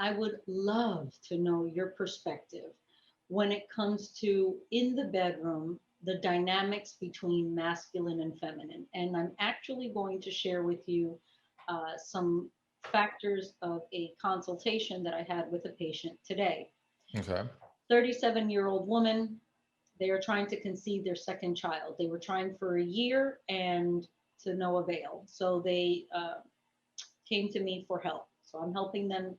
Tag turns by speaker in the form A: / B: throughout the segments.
A: I would love to know your perspective when it comes to in the bedroom, the dynamics between masculine and feminine. And I'm actually going to share with you some factors of a consultation that I had with a patient today.
B: Okay.
A: 37-year-old woman, they are trying to conceive their second child. They were trying for a year and to no avail. So they came to me for help. So I'm helping them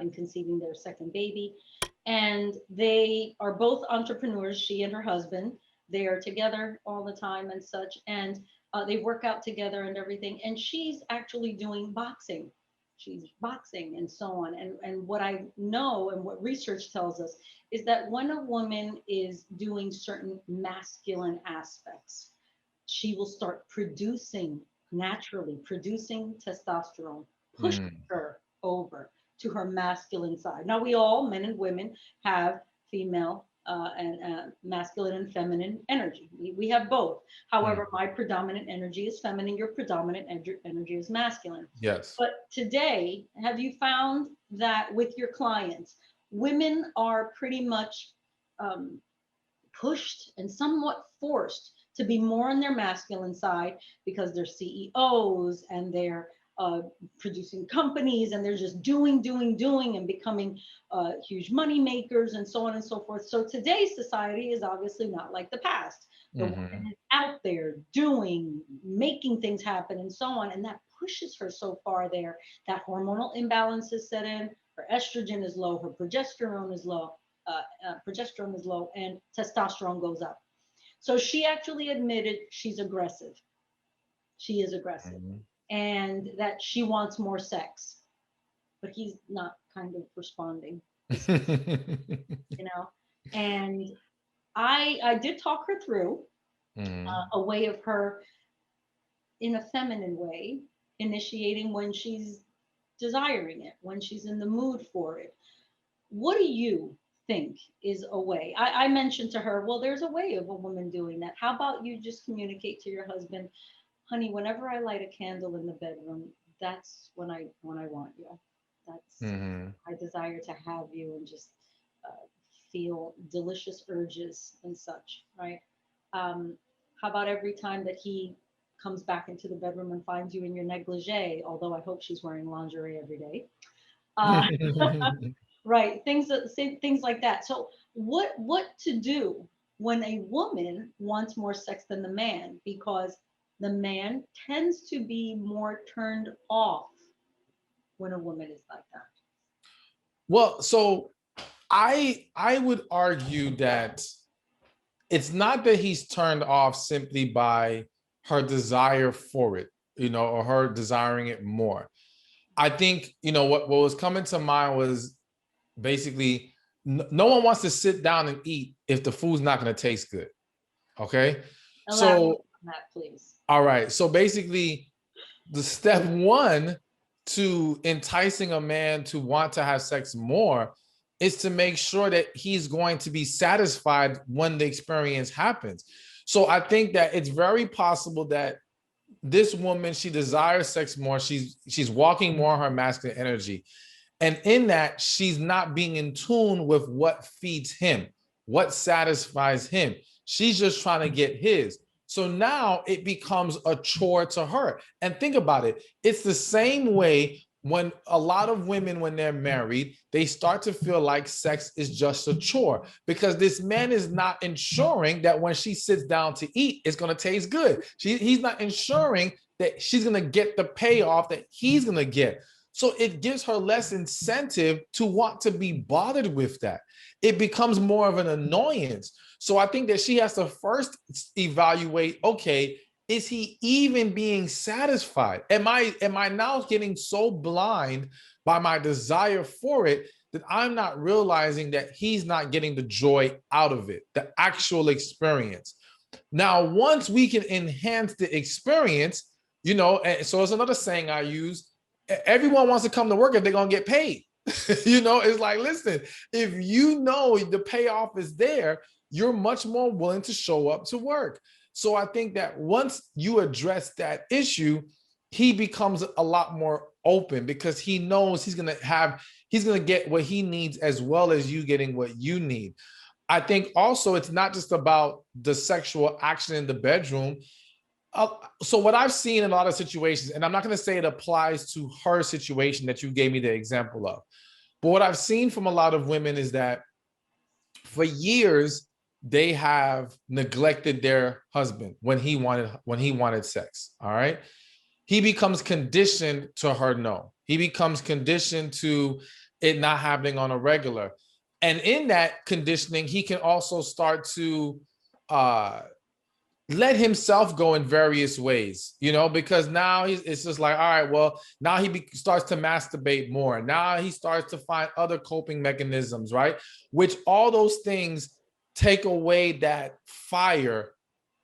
A: in conceiving their second baby. And they are both entrepreneurs, she and her husband. They are together all the time and such. And they work out together and everything. And she's actually doing boxing. She's boxing and so on. And what I know and what research tells us is that when a woman is doing certain masculine aspects, she will start producing naturally producing testosterone, pushing
B: Mm,
A: her over to her masculine side. Now, we all, men and women, have female and masculine and feminine energy. We have both.
B: mm.
A: However, my predominant energy is feminine, your predominant energy is masculine.
B: Yes.
A: But today, have you found that with your clients, women are pretty much um, pushed and somewhat forced to be more on their masculine side because they're CEOs and they're producing companies and they're just doing and becoming huge money makers and so on and so forth. So today's society is obviously not like the past. The woman
B: Hmm.
A: is out there doing, making things happen and so on. And that pushes her so far there that hormonal imbalances set in. Her estrogen is low, her progesterone is low, and testosterone goes up. So she actually admitted she's aggressive. She is aggressive,
B: Hmm.
A: and that she wants more sex, but he's not kind of responding the same, you know. And I did talk her through
B: Hmm.
A: a way of her in a feminine way initiating when she's desiring it, when she's in the mood for it. What do you think is a way? I mentioned to her, well, there's a way of a woman doing that. How about you just communicate to your husband, honey, whenever I light a candle in the bedroom, that's when I want you. That's
B: Hmm.
A: I desire to have you and just uh, feel delicious urges and such, right? Um, how about every time that he comes back into the bedroom and finds you in your negligee, although I hope she's wearing lingerie every day. Uh, right, things like that. So what to do when a woman wants more sex than the man because the man tends to be more turned off when a woman is like that.
B: Well, so I would argue that it's not that he's turned off simply by her desire for it, or her desiring it more. I think, what was coming to mind was basically no one wants to sit down and eat if the food's not going to taste good. Okay.
A: Elaborate
B: So,
A: on that, please.
B: all right. So basically, the step one to enticing a man to want to have sex more is to make sure that he's going to be satisfied when the experience happens. So I think that it's very possible that this woman, she desires sex more. She's walking more on her masculine energy. And in that, she's not being in tune with what feeds him, what satisfies him. She's just trying to get his. So now it becomes a chore to her. And think about it. It's the same way when a lot of women, when they're married, they start to feel like sex is just a chore because this man is not ensuring that when she sits down to eat, it's going to taste good. He's not ensuring that she's going to get the payoff that he's going to get. So it gives her less incentive to want to be bothered with that. It becomes more of an annoyance. So I think that she has to first evaluate, okay, is he even being satisfied? Am I now getting so blind by my desire for it that I'm not realizing that he's not getting the joy out of it, the actual experience? Now, once we can enhance the experience, and so it's another saying I use, everyone wants to come to work if they're going to get paid. It's like, listen, if you know the payoff is there, you're much more willing to show up to work. So I think that once you address that issue, he becomes a lot more open because he knows he's going to have he's going to get what he needs as well as you getting what you need. I think also it's not just about the sexual action in the bedroom. So what I've seen in a lot of situations, and I'm not going to say it applies to her situation that you gave me the example of, but what I've seen from a lot of women is that for years they have neglected their husband when he wanted sex. All right. He becomes conditioned to her no. He becomes conditioned to it not happening on a regular. And in that conditioning, he can also start to let himself go in various ways, because now it's just like, all right, well, now he starts to masturbate more. Now he starts to find other coping mechanisms, right? Which all those things take away that fire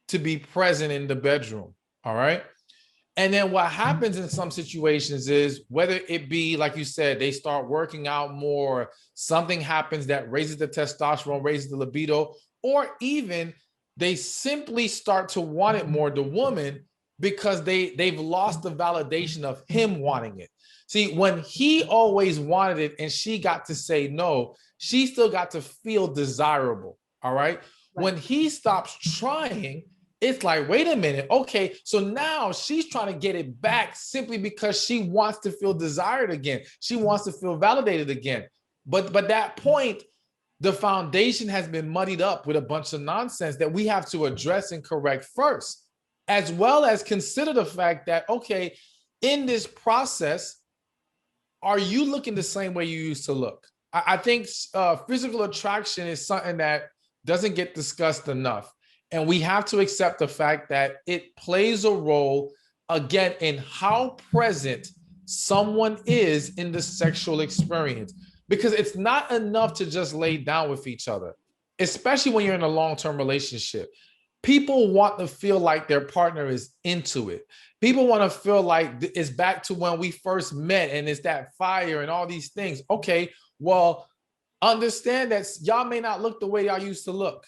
B: to be present in the bedroom, all right? And then what happens in some situations is, whether it be, like you said, they start working out more, something happens that raises the testosterone, raises the libido, or even they simply start to want it more, the woman, because they've lost the validation of him wanting it. See, when he always wanted it and she got to say no, she still got to feel desirable, all right? When he stops trying, it's like, wait a minute, okay, so now she's trying to get it back simply because she wants to feel desired again. She wants to feel validated again. But that point, the foundation has been muddied up with a bunch of nonsense that we have to address and correct first, as well as consider the fact that, okay, in this process, are you looking the same way you used to look? I think physical attraction is something that doesn't get discussed enough. And we have to accept the fact that it plays a role, again, in how present someone is in the sexual experience. Because it's not enough to just lay down with each other, especially when you're in a long-term relationship. People want to feel like their partner is into it. People want to feel like it's back to when we first met and it's that fire and all these things. Okay, well, understand that y'all may not look the way y'all used to look.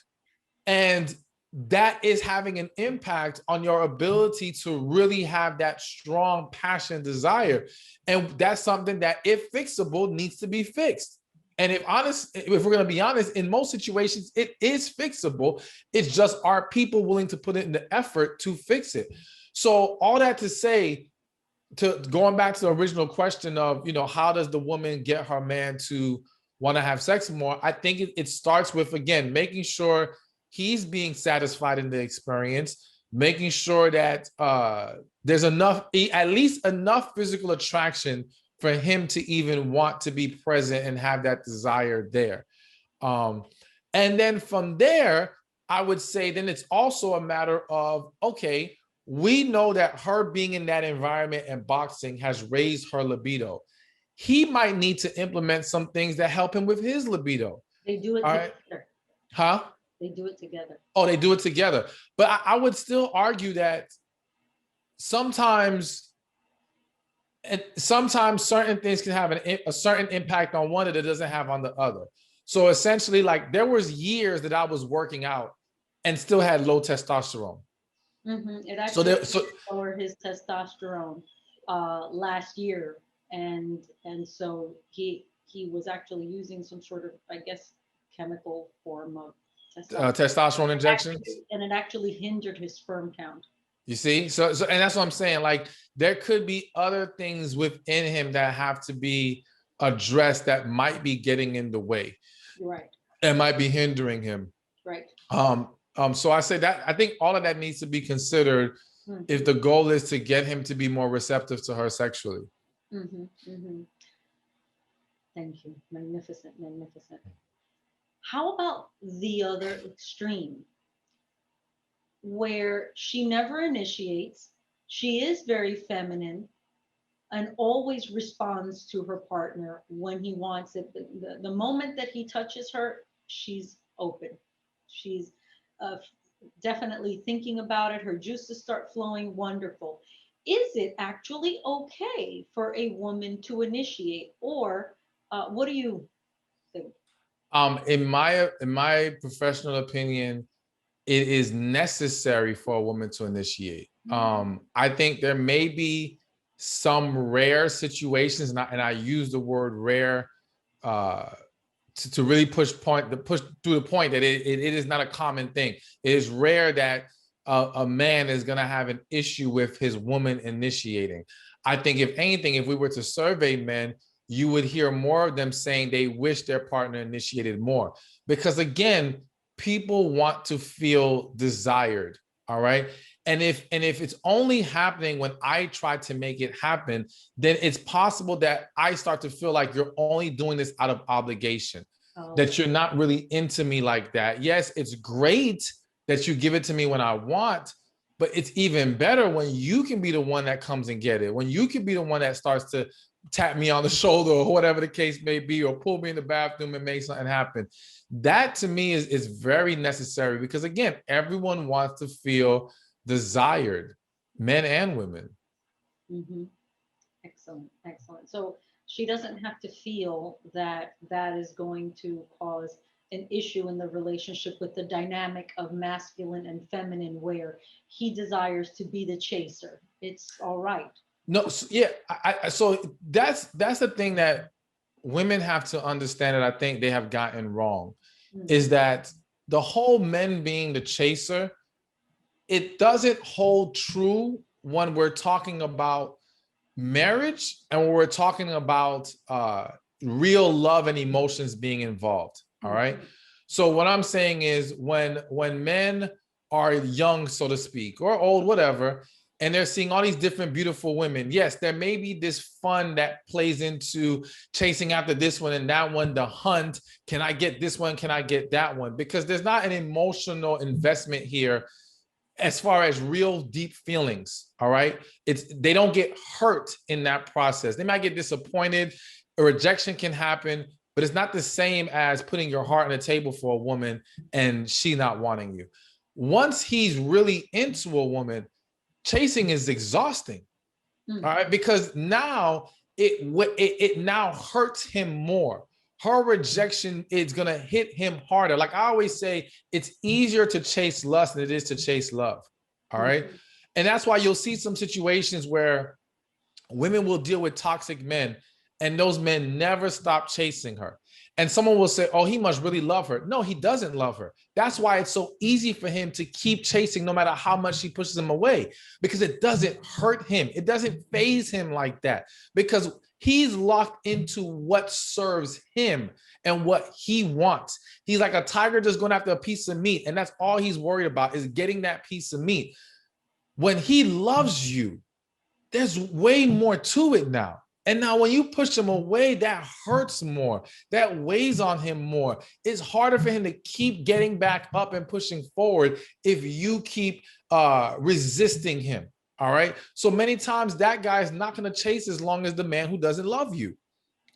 B: And that is having an impact on your ability to really have that strong passion, desire. And that's something that, if fixable, needs to be fixed. And if we're going to be honest, in most situations, it is fixable. It's just, are people willing to put in the effort to fix it? So all that to say, to going back to the original question of, how does the woman get her man to want to have sex more? I think it starts with, again, making sure he's being satisfied in the experience, making sure that there's at least enough physical attraction for him to even want to be present and have that desire there. And then from there, I would say then it's also a matter of, okay, we know that her being in that environment and boxing has raised her libido. He might need to implement some things that help him with his libido.
A: They do it together.
B: Right? Huh?
A: They do it together.
B: Oh, they do it together. But I would still argue that sometimes certain things can have a certain impact on one that it doesn't have on the other. So essentially, like, there was years that I was working out and still had low testosterone.
A: Mm-hmm. It actually lowered his testosterone last year, and so he was actually using some sort of, I guess, chemical form of
B: testosterone injection,
A: and it actually hindered his sperm count.
B: You see, so and that's what I'm saying. Like, there could be other things within him that have to be addressed that might be getting in the way,
A: right?
B: And might be hindering him,
A: right?
B: So I say that I think all of that needs to be considered if the goal is to get him to be more receptive to her sexually.
A: Thank you. Magnificent. How about the other extreme, where she never initiates, she is very feminine, and always responds to her partner when he wants it. The moment that he touches her, she's open. She's definitely thinking about it. Her juices start flowing. Wonderful. Is it actually okay for a woman to initiate, or what do you think?
B: In my professional opinion, it is necessary for a woman to initiate. I think there may be some rare situations, and I use the word rare uh, to really push through the point that it is not a common thing. It is rare that a man is going to have an issue with his woman initiating. I think if anything, if we were to survey men, you would hear more of them saying they wish their partner initiated more. Because again, people want to feel desired. All right. And if it's only happening when I try to make it happen, then it's possible that I start to feel like you're only doing this out of obligation, that you're not really into me like that. Yes, it's great that you give it to me when I want, but it's even better when you can be the one that comes and get it, when you can be the one that starts to tap me on the shoulder or whatever the case may be, or pull me in the bathroom and make something happen. That to me is very necessary, because again, everyone wants to feel desired, men and women.
A: Mm-hmm. Excellent, excellent. So she doesn't have to feel that that is going to cause an issue in the relationship with the dynamic of masculine and feminine, where he desires to be the chaser. It's all right.
B: No, yeah, so that's the thing that women have to understand, that I think they have gotten wrong, is that the whole men being the chaser, it doesn't hold true when we're talking about marriage and when we're talking about real love and emotions being involved. All right. So what I'm saying is, when men are young, so to speak, or old, whatever, and they're seeing all these different beautiful women, yes, there may be this fun that plays into chasing after this one and that one, the hunt. Can I get this one? Can I get that one? Because there's not an emotional investment here as far as real deep feelings. All right. They don't get hurt in that process. They might get disappointed, a rejection can happen, but it's not the same as putting your heart on the table for a woman and she not wanting you. Once he's really into a woman, chasing is exhausting. All right, because now it now hurts him more. Her rejection is gonna hit him harder. Like I always say, it's easier to chase lust than it is to chase love. All right. And that's why you'll see some situations where women will deal with toxic men, and those men never stop chasing her. And someone will say, oh, he must really love her. No, he doesn't love her. That's why it's so easy for him to keep chasing no matter how much she pushes him away, because it doesn't hurt him. It doesn't faze him like that, because he's locked into what serves him and what he wants. He's like a tiger just going after a piece of meat, and that's all he's worried about, is getting that piece of meat. When he loves you, there's way more to it now. And now when you push him away, that hurts more. That weighs on him more. It's harder for him to keep getting back up and pushing forward if you keep resisting him. All right. So many times that guy is not going to chase as long as the man who doesn't love you.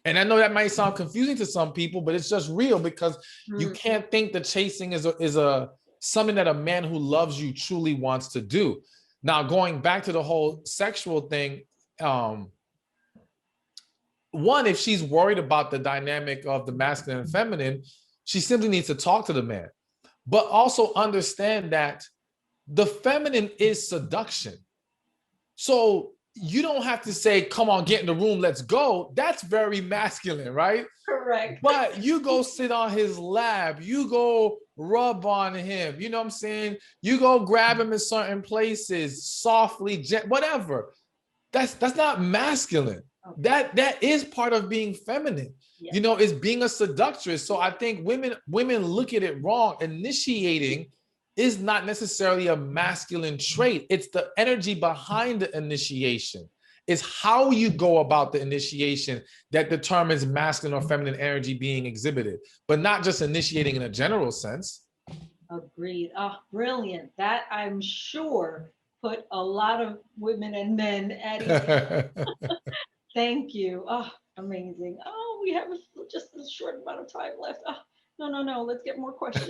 B: And I know that might sound confusing to some people, but it's just real, because you can't think that chasing is a something that a man who loves you truly wants to do. Now, going back to the whole sexual thing, one, if she's worried about the dynamic of the masculine and feminine, she simply needs to talk to the man, but also understand that the feminine is seduction. So you don't have to say, come on, get in the room, let's go. That's very masculine, right?
A: Correct.
B: But you go sit on his lap, you go rub on him, you know what I'm saying? You go grab him in certain places, softly, whatever. That's not masculine. Okay. That is part of being feminine. Yeah. You know, is being a seductress. So I think women look at it wrong. Initiating is not necessarily a masculine trait. It's the energy behind the initiation. It's how you go about the initiation that determines masculine or feminine energy being exhibited, but not just initiating in a general sense.
A: Agreed. Oh, brilliant. That, I'm sure, put a lot of women and men at ease. Thank you. Oh, amazing. Oh, we have just a short amount of time left. Oh, no. Let's get more questions.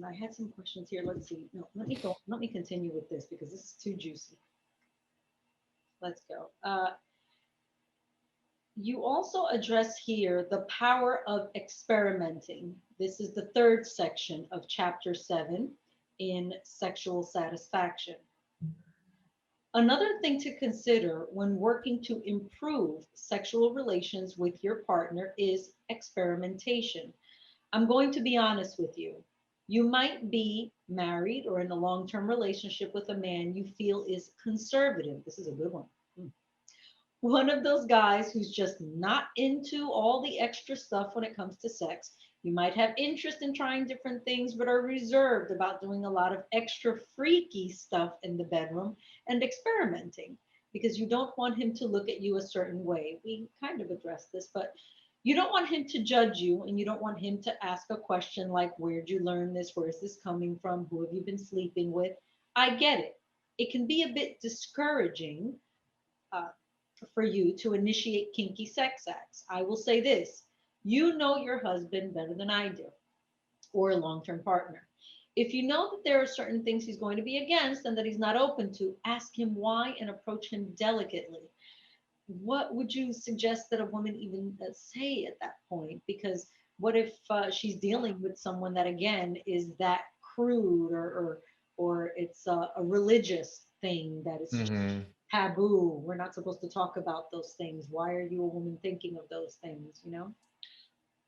A: I had some questions here. Let's see. No, let me go. Let me continue with this because this is too juicy. Let's go. You also address here the power of experimenting. This is the third section of chapter 7 in sexual satisfaction. Another thing to consider when working to improve sexual relations with your partner is experimentation. I'm going to be honest with you. You might be married or in a long term relationship with a man you feel is conservative. This is a good one. One of those guys who's just not into all the extra stuff when it comes to sex. You might have interest in trying different things, but are reserved about doing a lot of extra freaky stuff in the bedroom and experimenting because you don't want him to look at you a certain way. We kind of addressed this, but you don't want him to judge you and you don't want him to ask a question like, where'd you learn this? Where's this coming from? Who have you been sleeping with? I get it. It can be a bit discouraging uh, for you to initiate kinky sex acts. I will say this: you know your husband better than I do, or a long term partner. If you know that there are certain things he's going to be against and that he's not open to, ask him why and approach him delicately. What would you suggest that a woman even say at that point? Because what if she's dealing with someone that again is that crude, or it's a religious thing that is
B: Mhm.
A: taboo. We're not supposed to talk about those things. Why are you a woman thinking of those things, you know?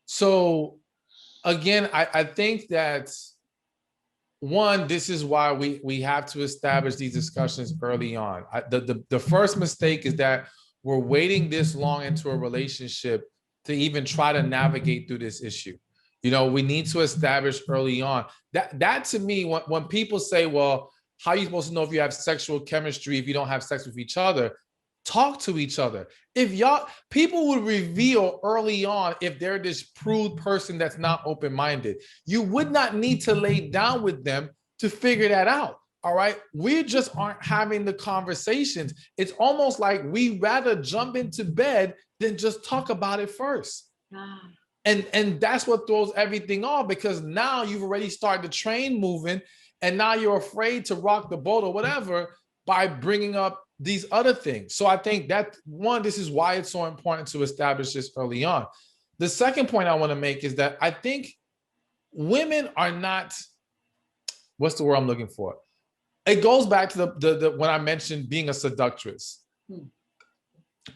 B: So again, I think that one, this is why we have to establish these discussions early on. The first mistake is that we're waiting this long into a relationship to even try to navigate through this issue. You know, we need to establish early on that to me, when people say, well, how are you supposed to know if you have sexual chemistry if you don't have sex with each other? Talk to each other. If y'all people would reveal early on if they're this prude person that's not open-minded. You would not need to lay down with them to figure that out. All right. We just aren't having the conversations. It's almost like we rather jump into bed than just talk about it first.
A: Ah,
B: And that's what throws everything off, because now you've already started the train moving and now you're afraid to rock the boat or whatever by bringing up these other things. So I think that one, this is why it's so important to establish this early on. The second point I want to make is that I think women are not, what's the word I'm looking for? It goes back to the when I mentioned being a seductress.
A: hmm.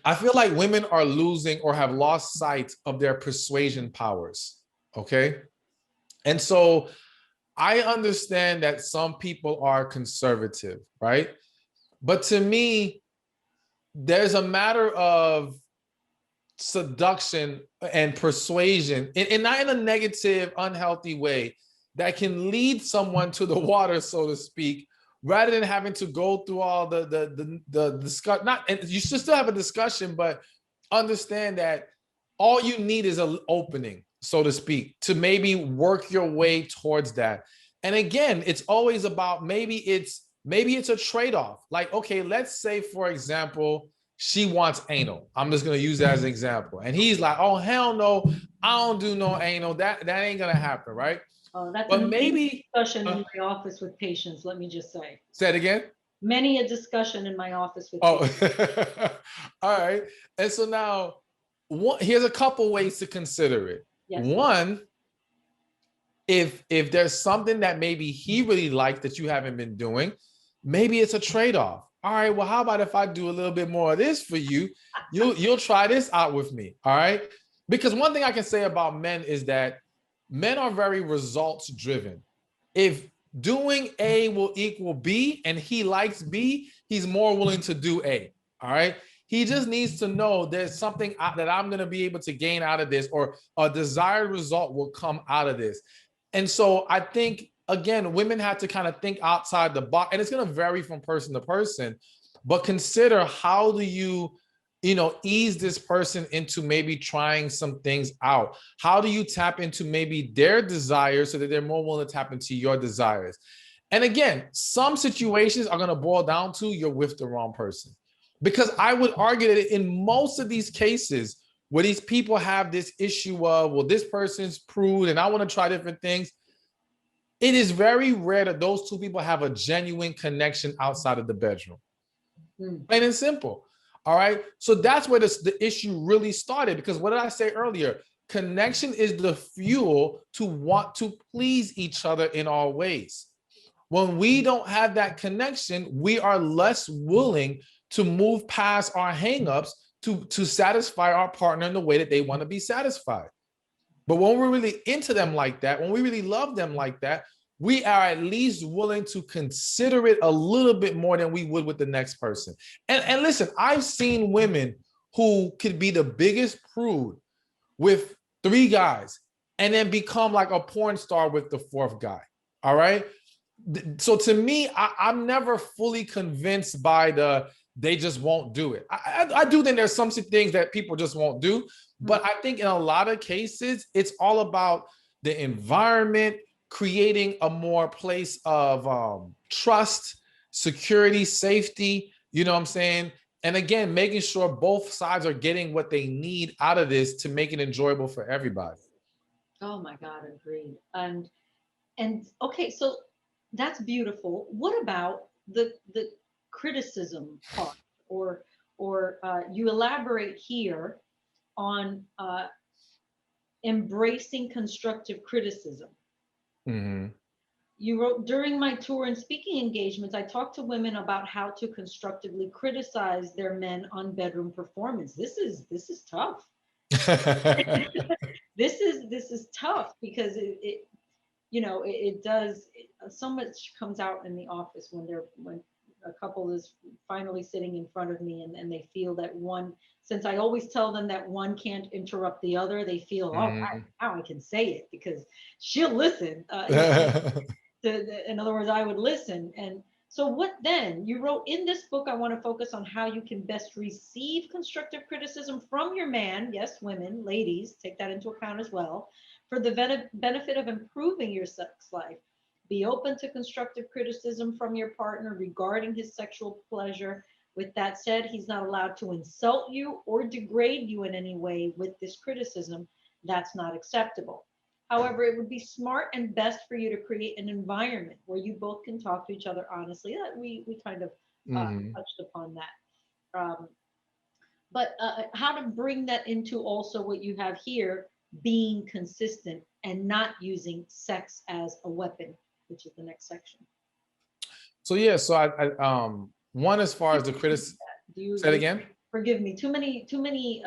B: I feel like women are losing or have lost sight of their persuasion powers. Okay. And so I understand that some people are conservative, right? But to me, there's a matter of seduction and persuasion, and not in a negative, unhealthy way, that can lead someone to the water, so to speak, rather than having to go through all the discuss. Not, and you should still have a discussion, but understand that all you need is an opening, so to speak, to maybe work your way towards that. And again, it's always about maybe it's a trade-off. Like, okay, let's say, for example, she wants anal. I'm just gonna use that as an example. And he's like, oh hell no, I don't do no anal. That ain't gonna happen, right?
A: Oh, that's
B: But
A: a
B: maybe
A: discussion
B: uh,
A: in my office with patients, let me just say.
B: say it again.
A: Many a discussion in my office with
B: Oh,
A: patients.
B: all right. And so now, here's a couple ways to consider it.
A: Yes.
B: One, if there's something that maybe he really likes that you haven't been doing, maybe it's a trade-off. All right, well, how about if I do a little bit more of this for you? You'll try this out with me. All right. Because one thing I can say about men is that men are very results driven. If doing A will equal B and he likes B, he's more willing to do A. All right. He just needs to know there's something that I'm going to be able to gain out of this, or a desired result will come out of this. And so I think, again, women have to kind of think outside the box, and it's going to vary from person to person, but consider, how do you ease this person into maybe trying some things out? How do you tap into maybe their desires so that they're more willing to tap into your desires? And again, some situations are going to boil down to you're with the wrong person. Because I would argue that in most of these cases where these people have this issue of, well, this person's prude and I want to try different things, it is very rare that those two people have a genuine connection outside of the bedroom. Plain and simple. All right. So that's where the issue really started. Because what did I say earlier? Connection is the fuel to want to please each other in all ways. When we don't have that connection, we are less willing to move past our hangups to satisfy our partner in the way that they want to be satisfied. But when we're really into them like that, when we really love them like that, we are at least willing to consider it a little bit more than we would with the next person. And listen, I've seen women who could be the biggest prude with 3 guys and then become like a porn star with the 4th guy. All right. So to me, I'm never fully convinced by they just won't do it. I do think there's some things that people just won't do, but I think in a lot of cases, it's all about the environment, creating a more place of trust, security, safety, you know what I'm saying? And again, making sure both sides are getting what they need out of this to make it enjoyable for everybody.
A: Oh my God, agreed. And okay, so that's beautiful. What about the criticism part, or you elaborate here on embracing constructive criticism.
B: Mm-hmm.
A: You wrote, during my tour and speaking engagements, I talked to women about how to constructively criticize their men on bedroom performance. This is tough. This is tough because it you know it does so much comes out in the office when a couple is finally sitting in front of me, and they feel that one, since I always tell them that one can't interrupt the other, they feel, oh, now I can say it because she'll listen. In other words, I would listen. And so what then? You wrote, in this book, I want to focus on how you can best receive constructive criticism from your man. Yes, women, ladies, take that into account as well, for the benefit of improving your sex life. Be open to constructive criticism from your partner regarding his sexual pleasure. With that said, he's not allowed to insult you or degrade you in any way with this criticism. That's not acceptable. However, it would be smart and best for you to create an environment where you both can talk to each other honestly. We kind of touched upon that. But how to bring that into also what you have here, being consistent and not using sex as a weapon, which is the next section.
B: So yeah, so one, as far as the criticism, say it again.
A: Forgive me. Too many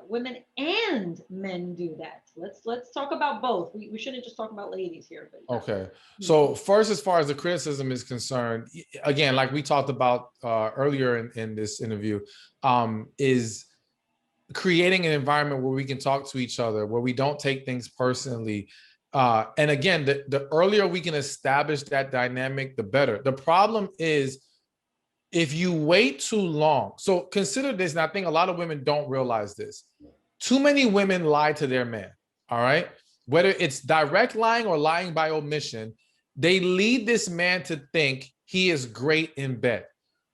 A: women and men do that. Let's talk about both. We shouldn't just talk about ladies here. But
B: okay. So first, as far as the criticism is concerned, again, like we talked about earlier in this interview, is creating an environment where we can talk to each other, where we don't take things personally. And again, the earlier we can establish that dynamic, the better. The problem is if you wait too long. So consider this, and I think a lot of women don't realize this. Too many women lie to their man, all right? Whether it's direct lying or lying by omission, they lead this man to think he is great in bed.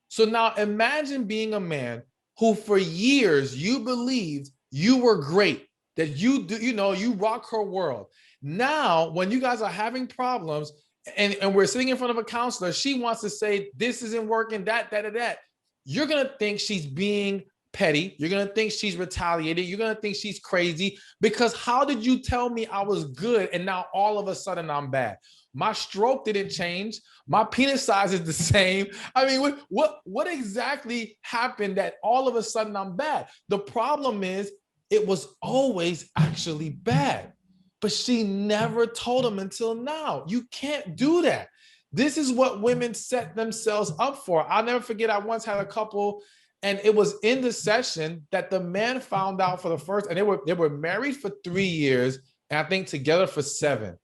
B: So now imagine being a man who for years you believed you were great, that you do, you rock her world. Now, when you guys are having problems, and we're sitting in front of a counselor, she wants to say, this isn't working, that. You're going to think she's being petty. You're going to think she's retaliated. You're going to think she's crazy, because how did you tell me I was good and now all of a sudden I'm bad? My stroke didn't change. My penis size is the same. I mean, what exactly happened that all of a sudden I'm bad? The problem is it was always actually bad. But she never told him until now. You can't do that. This is what women set themselves up for. I'll never forget, I once had a couple, and it was in the session that the man found out for the first, and they were married for 3 years, and I think together for 7.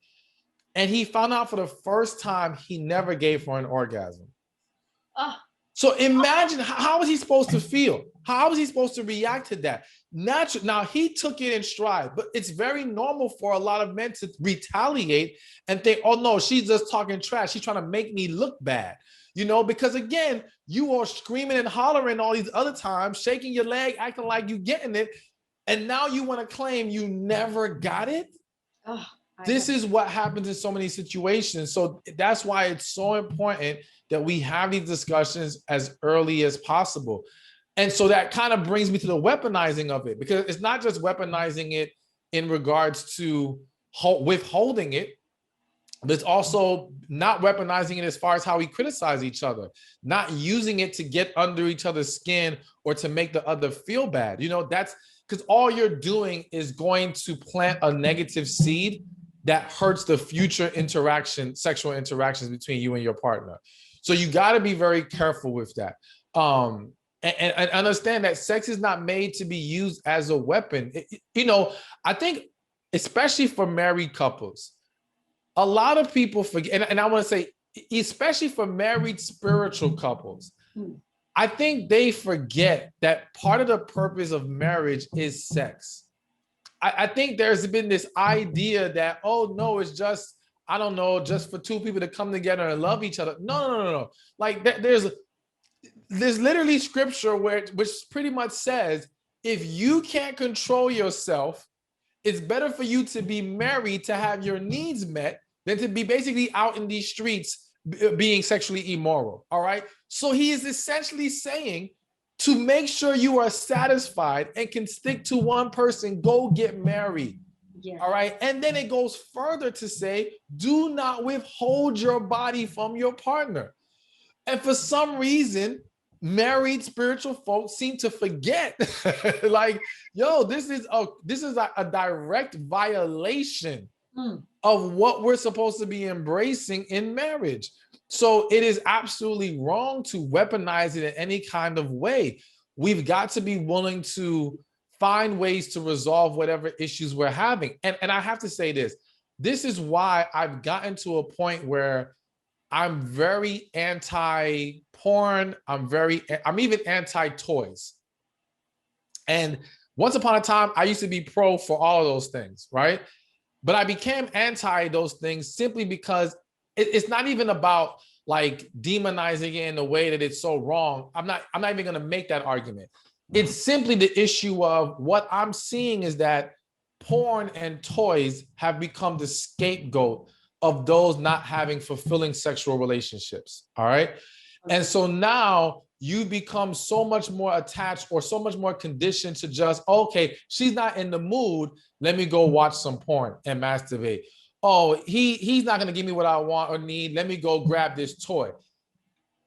B: And he found out for the first time he never gave her an orgasm. So imagine, how was he supposed to feel? How was he supposed to react to that? Now he took it in stride, but it's very normal for a lot of men to retaliate and think, oh no, she's just talking trash. She's trying to make me look bad, because again, you are screaming and hollering all these other times, shaking your leg, acting like you getting it. And now you want to claim you never got it. This is what happens in so many situations. So that's why it's so important that we have these discussions as early as possible. And so that kind of brings me to the weaponizing of it, because it's not just weaponizing it in regards to withholding it. but it's also not weaponizing it as far as how we criticize each other, not using it to get under each other's skin or to make the other feel bad. You know, that's because all you're doing is going to plant a negative seed that hurts the future sexual interactions between you and your partner. So you got to be very careful with that. And understand that sex is not made to be used as a weapon. You know, I think, especially for married couples, a lot of people forget, and I want to say, especially for married spiritual couples, I think they forget that part of the purpose of marriage is sex. I think there's been this idea that, oh no, it's just, I don't know, just for two people to come together and love each other. No. Like there's literally scripture which pretty much says, if you can't control yourself, it's better for you to be married to have your needs met than to be basically out in these streets being sexually immoral. All right. So he is essentially saying, to make sure you are satisfied and can stick to one person, go get married.
A: Yeah.
B: All right. And then it goes further to say, do not withhold your body from your partner. And for some reason, married spiritual folks seem to forget, like, yo, this is a direct violation of what we're supposed to be embracing in marriage. So it is absolutely wrong to weaponize it in any kind of way. We've got to be willing to find ways to resolve whatever issues we're having. And I have to say this is why I've gotten to a point where I'm very anti-porn. I'm even anti-toys. And once upon a time, I used to be pro for all of those things, right? But I became anti those things simply because it's not even about like demonizing it in a way that it's so wrong. I'm not even going to make that argument. It's simply the issue of what I'm seeing is that porn and toys have become the scapegoat of those not having fulfilling sexual relationships. All right. And so now you become so much more attached or so much more conditioned to just, okay, she's not in the mood. Let me go watch some porn and masturbate. Oh, he's not going to give me what I want or need. Let me go grab this toy.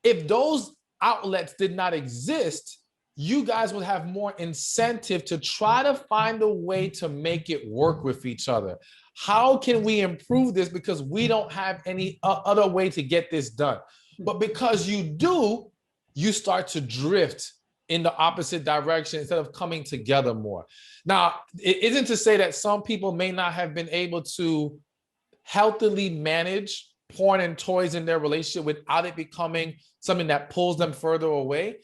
B: If those outlets did not exist, you guys would have more incentive to try to find a way to make it work with each other. How can we improve this? Because we don't have any other way to get this done. But because you do, you start to drift in the opposite direction instead of coming together more. Now, it isn't to say that some people may not have been able to healthily manage porn and toys in their relationship without it becoming something that pulls them further away.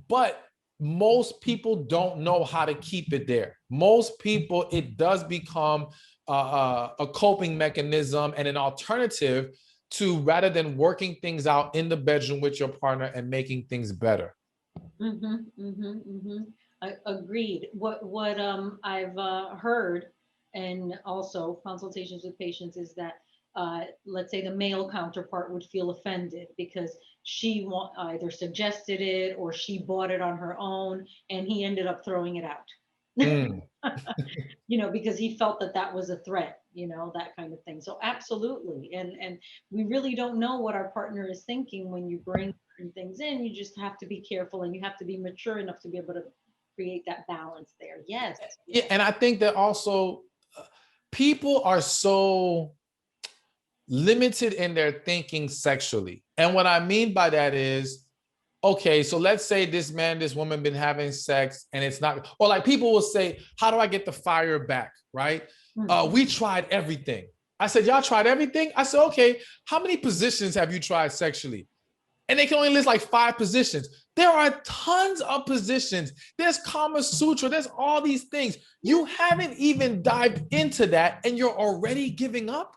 B: But most people don't know how to keep it there. Most people, it does become a coping mechanism and an alternative to, rather than working things out in the bedroom with your partner and making things better.
A: I agreed. What I've heard, and also consultations with patients, is that let's say the male counterpart would feel offended because she either suggested it or she bought it on her own, and he ended up throwing it out. Because he felt that was a threat, that kind of thing. So absolutely. And we really don't know what our partner is thinking when you bring certain things in. You just have to be careful, and you have to be mature enough to be able to create that balance there. Yes.
B: Yeah, and I think that also people are so limited in their thinking sexually. And what I mean by that is, okay, so let's say this man, this woman been having sex and it's not, or like people will say, how do I get the fire back? Right? We tried everything. I said, y'all tried everything? I said, okay, how many positions have you tried sexually? And they can only list like 5 positions. There are tons of positions. There's Kama Sutra. There's all these things. You haven't even dived into that and you're already giving up.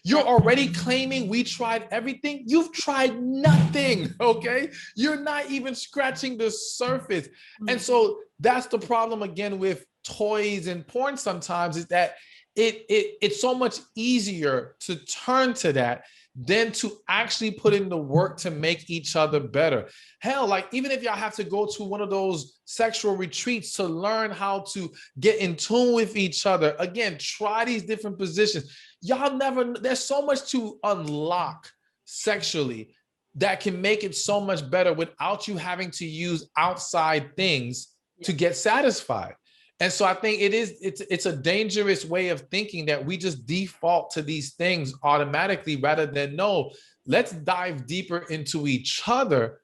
B: You're already claiming we tried everything. You've tried nothing, okay? You're not even scratching the surface. And so that's the problem again with toys and porn sometimes, is that it's so much easier to turn to that than to actually put in the work to make each other better. Hell, like even if y'all have to go to one of those sexual retreats to learn how to get in tune with each other, again, try these different positions. Y'all never, there's so much to unlock sexually that can make it so much better without you having to use outside things to get satisfied. And so I think it's a dangerous way of thinking that we just default to these things automatically rather than no, let's dive deeper into each other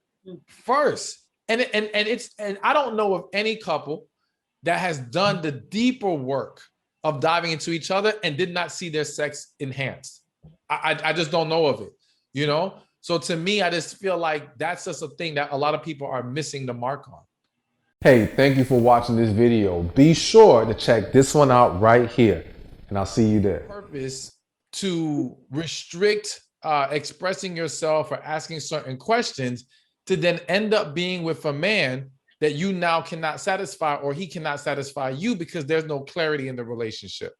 B: first. And I don't know of any couple that has done the deeper work of diving into each other and did not see their sex enhanced. I just don't know of it, you know? So to me, I just feel like that's just a thing that a lot of people are missing the mark on. Hey, thank you for watching this video. Be sure to check this one out right here, and I'll see you there. Purpose to restrict expressing yourself or asking certain questions to then end up being with a man that you now cannot satisfy or he cannot satisfy you because there's no clarity in the relationship.